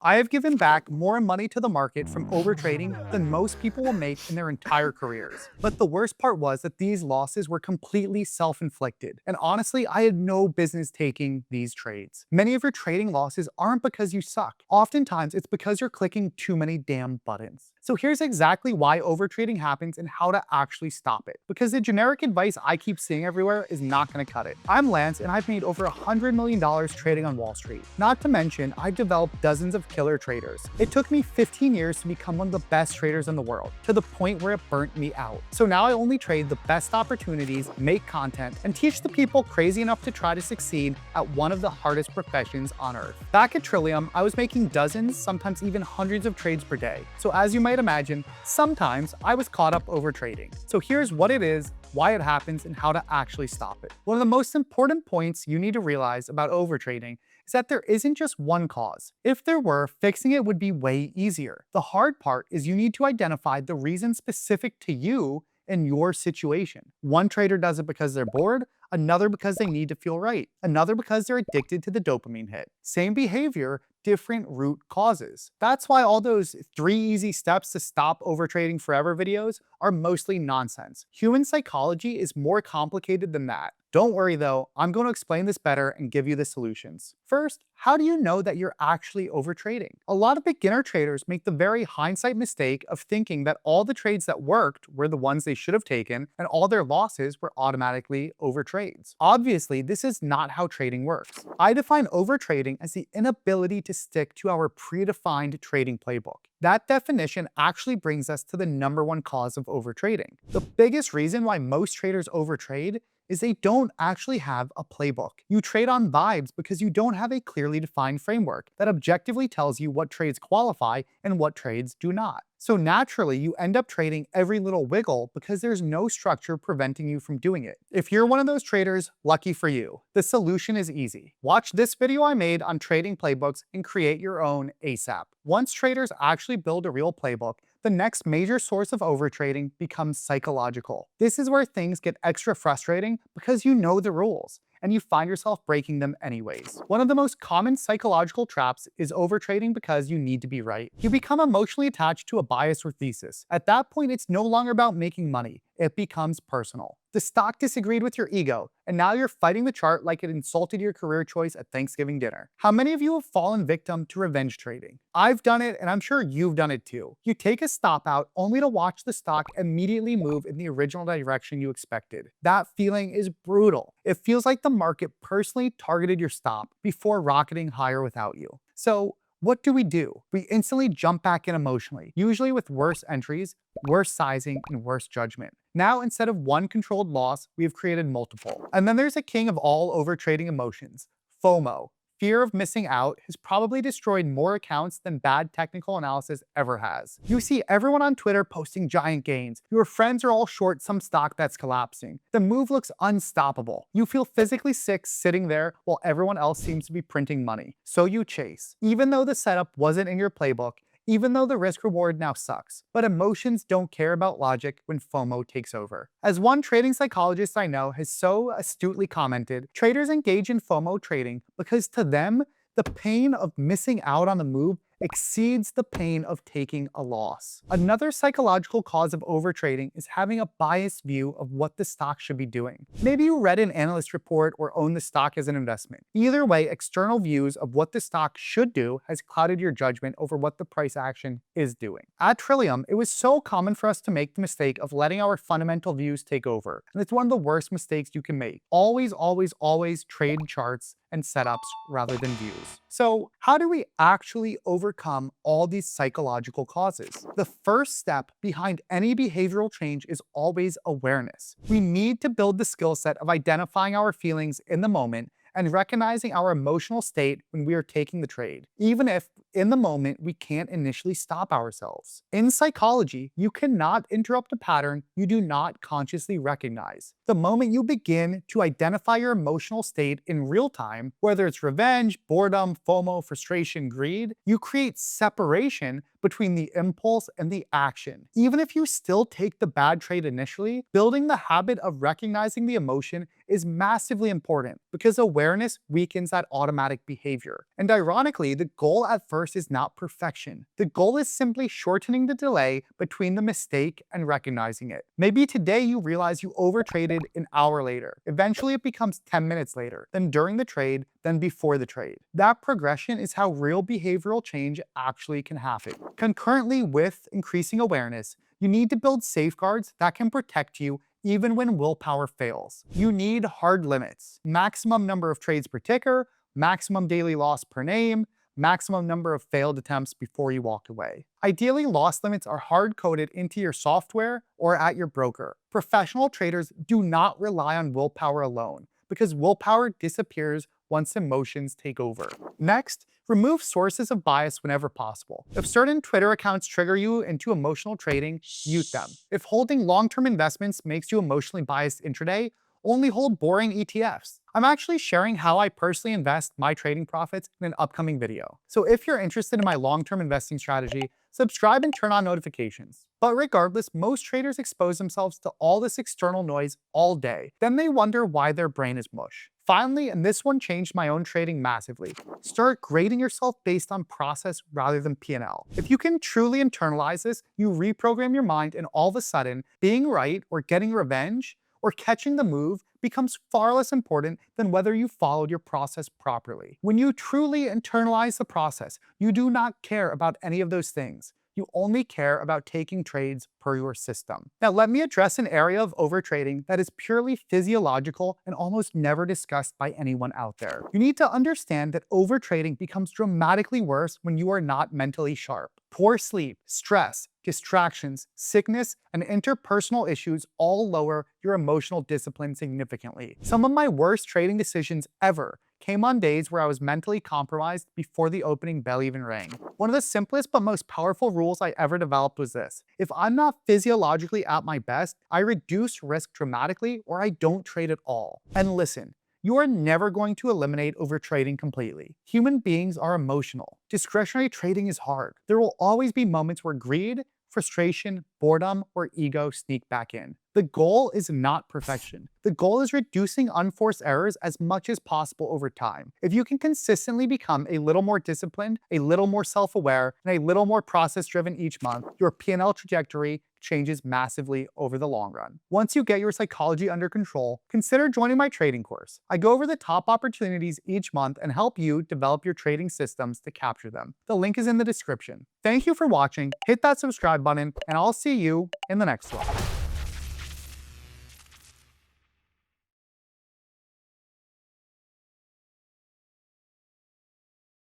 I have given back more money to the market from overtrading than most people will make in their entire careers. But the worst part was that these losses were completely self-inflicted. And honestly, I had no business taking these trades. Many of your trading losses aren't because you suck. Oftentimes, it's because you're clicking too many damn buttons. So here's exactly why overtrading happens and how to actually stop it. Because the generic advice I keep seeing everywhere is not going to cut it. I'm Lance, and I've made over $100 million trading on Wall Street. Not to mention, I've developed dozens of killer traders. It took me 15 years to become one of the best traders in the world, to the point where it burnt me out. So now I only trade the best opportunities, make content, and teach the people crazy enough to try to succeed at one of the hardest professions on earth. Back at Trillium, I was making dozens, sometimes even hundreds of trades per day. So as you might imagine, sometimes I was caught up overtrading. So here's what it is, why it happens, and how to actually stop it. One of the most important points you need to realize about overtrading is that there isn't just one cause. If there were, fixing it would be way easier. The hard part is you need to identify the reason specific to you and your situation. One trader does it because they're bored, another because they need to feel right, another because they're addicted to the dopamine hit. Same behavior, different root causes. That's why all those 3 easy steps to stop overtrading forever videos are mostly nonsense. Human psychology is more complicated than that. Don't worry though, I'm going to explain this better and give you the solutions. First, how do you know that you're actually overtrading? A lot of beginner traders make the very hindsight mistake of thinking that all the trades that worked were the ones they should have taken and all their losses were automatically overtrades. Obviously, this is not how trading works. I define overtrading as the inability to stick to our predefined trading playbook. That definition actually brings us to the #1 cause of overtrading. The biggest reason why most traders overtrade is they don't actually have a playbook. You trade on vibes because you don't have a clearly defined framework that objectively tells you what trades qualify and what trades do not. So naturally, you end up trading every little wiggle because there's no structure preventing you from doing it. If you're one of those traders, lucky for you. The solution is easy. Watch this video I made on trading playbooks and create your own ASAP. Once traders actually build a real playbook, the next major source of overtrading becomes psychological. This is where things get extra frustrating because you know the rules, and you find yourself breaking them anyways. One of the most common psychological traps is overtrading because you need to be right. You become emotionally attached to a bias or thesis. At that point, it's no longer about making money. It becomes personal. The stock disagreed with your ego, and now you're fighting the chart like it insulted your career choice at Thanksgiving dinner. How many of you have fallen victim to revenge trading? I've done it, and I'm sure you've done it too. You take a stop out only to watch the stock immediately move in the original direction you expected. That feeling is brutal. It feels like the market personally targeted your stop before rocketing higher without you. So, what do? We instantly jump back in emotionally, usually with worse entries, worse sizing, and worse judgment. Now, instead of one controlled loss, we've created multiple. And then there's a king of all overtrading emotions, FOMO. Fear of missing out has probably destroyed more accounts than bad technical analysis ever has. You see everyone on Twitter posting giant gains. Your friends are all short some stock that's collapsing. The move looks unstoppable. You feel physically sick sitting there while everyone else seems to be printing money. So you chase. Even though the setup wasn't in your playbook, even though the risk reward now sucks. But emotions don't care about logic when FOMO takes over. As one trading psychologist I know has so astutely commented, traders engage in FOMO trading because to them, the pain of missing out on the move exceeds the pain of taking a loss. Another psychological cause of overtrading is having a biased view of what the stock should be doing. Maybe you read an analyst report or own the stock as an investment. Either way, external views of what the stock should do has clouded your judgment over what the price action is doing. At Trillium, it was so common for us to make the mistake of letting our fundamental views take over. And it's one of the worst mistakes you can make. Always, always, always trade charts and setups rather than views. So how do we actually overcome all these psychological causes? The first step behind any behavioral change is always awareness. We need to build the skill set of identifying our feelings in the moment and recognizing our emotional state when we are taking the trade, even if in the moment we can't initially stop ourselves. In psychology, you cannot interrupt a pattern you do not consciously recognize. The moment you begin to identify your emotional state in real time, whether it's revenge, boredom, FOMO, frustration, greed, you create separation between the impulse and the action. Even if you still take the bad trade initially, building the habit of recognizing the emotion is massively important because awareness weakens that automatic behavior. And ironically, the goal at first is not perfection. The goal is simply shortening the delay between the mistake and recognizing it. Maybe today you realize you overtraded an hour later. Eventually it becomes 10 minutes later, then during the trade, then before the trade. That progression is how real behavioral change actually can happen. Concurrently with increasing awareness, you need to build safeguards that can protect you even when willpower fails. You need hard limits: maximum number of trades per ticker, maximum daily loss per name, maximum number of failed attempts before you walk away. Ideally, loss limits are hard-coded into your software or at your broker. Professional traders do not rely on willpower alone, because willpower disappears once emotions take over. Next, remove sources of bias whenever possible. If certain Twitter accounts trigger you into emotional trading, mute them. If holding long-term investments makes you emotionally biased intraday, only hold boring ETFs. I'm actually sharing how I personally invest my trading profits in an upcoming video. So if you're interested in my long-term investing strategy, subscribe and turn on notifications. But regardless, most traders expose themselves to all this external noise all day. Then they wonder why their brain is mush. Finally, and this one changed my own trading massively, start grading yourself based on process rather than P&L. If you can truly internalize this, you reprogram your mind, and all of a sudden, being right or getting revenge or catching the move becomes far less important than whether you followed your process properly. When you truly internalize the process, you do not care about any of those things. You only care about taking trades per your system. Now, let me address an area of overtrading that is purely physiological and almost never discussed by anyone out there. You need to understand that overtrading becomes dramatically worse when you are not mentally sharp. Poor sleep, stress, distractions, sickness, and interpersonal issues all lower your emotional discipline significantly. Some of my worst trading decisions ever came on days where I was mentally compromised before the opening bell even rang. One of the simplest but most powerful rules I ever developed was this: if I'm not physiologically at my best, I reduce risk dramatically or I don't trade at all. And listen, you are never going to eliminate overtrading completely. Human beings are emotional. Discretionary trading is hard. There will always be moments where greed, frustration, boredom, or ego sneak back in. The goal is not perfection. The goal is reducing unforced errors as much as possible over time. If you can consistently become a little more disciplined, a little more self-aware, and a little more process-driven each month, your P&L trajectory changes massively over the long run. Once you get your psychology under control, consider joining my trading course. I go over the top opportunities each month and help you develop your trading systems to capture them. The link is in the description. Thank you for watching. Hit that subscribe button, and I'll see you in the next one.